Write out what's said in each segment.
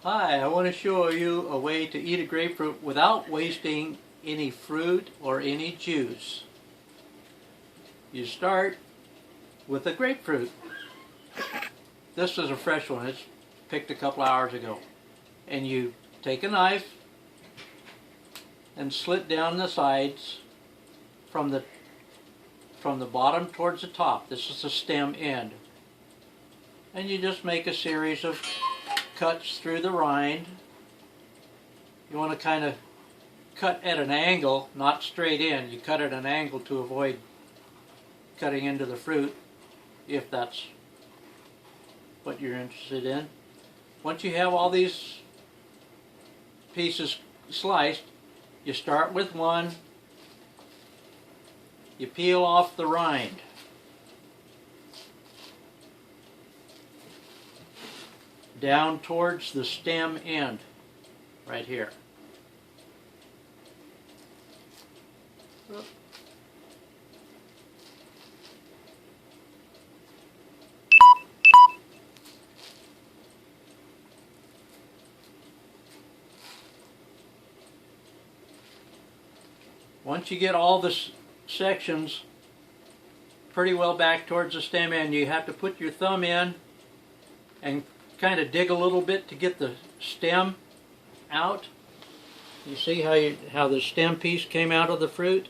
Hi, I want to show you a way to eat a grapefruit without wasting any fruit or any juice. You start with a grapefruit. This is a fresh one. It's picked a couple hours ago. And you take a knife and slit down the sides from the bottom towards the top. This is the stem end. And you just make a series of cuts through the rind. You want to kind of cut at an angle, not straight in. You cut at an angle to avoid cutting into the fruit, if that's what you're interested in. Once you have all these pieces sliced, you start with one, you peel off the rind. Down towards the stem end, right here. Once you get all the sections pretty well back towards the stem end, you have to put your thumb in and kind of dig a little bit to get the stem out. You see how the stem piece came out of the fruit?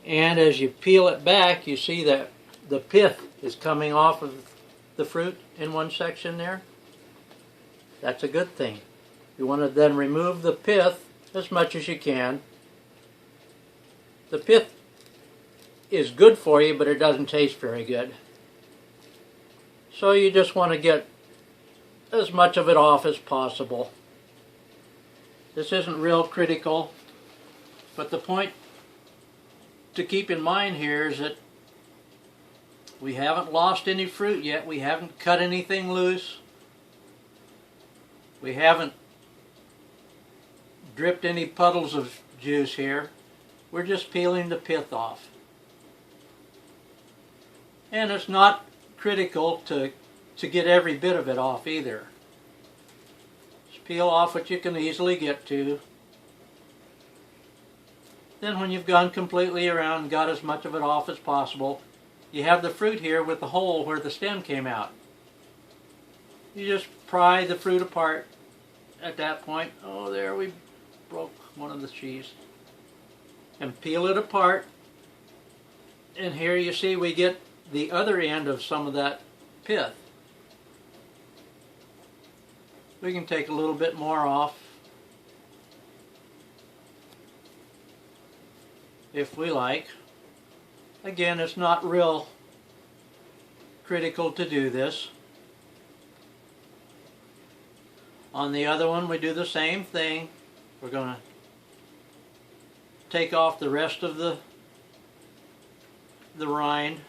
And as you peel it back, you see that the pith is coming off of the fruit in one section there. That's a good thing. You want to then remove the pith as much as you can. The pith is good for you, but it doesn't taste very good. So you just want to get as much of it off as possible. This isn't real critical, but the point to keep in mind here is that we haven't lost any fruit yet. We haven't cut anything loose. We haven't dripped any puddles of juice here. We're just peeling the pith off. And it's not critical to get every bit of it off either. Just peel off what you can easily get to. Then when you've gone completely around and got as much of it off as possible, you have the fruit here with the hole where the stem came out. You just pry the fruit apart at that point. Oh, there we broke one of the cheese. And peel it apart. And here you see we get the other end of some of that pith. We can take a little bit more off if we like. Again, it's not real critical to do this. On the other one, we do the same thing. We're going to take off the rest of the rind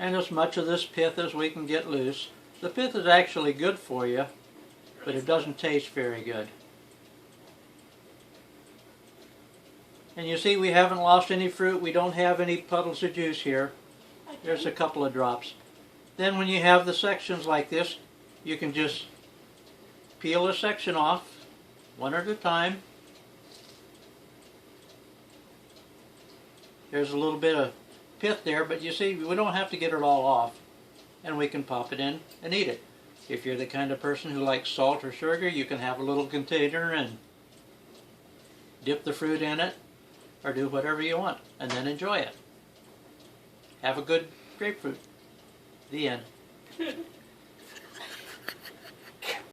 and as much of this pith as we can get loose. The pith is actually good for you, but it doesn't taste very good. And you see we haven't lost any fruit. We don't have any puddles of juice here. There's a couple of drops. Then when you have the sections like this, you can just peel a section off one at a time. There's a little bit of pith there, but you see we don't have to get it all off, and we can pop it in and eat it. If you're the kind of person who likes salt or sugar, you can have a little container and dip the fruit in it, or do whatever you want, and then enjoy it. Have a good grapefruit. The end.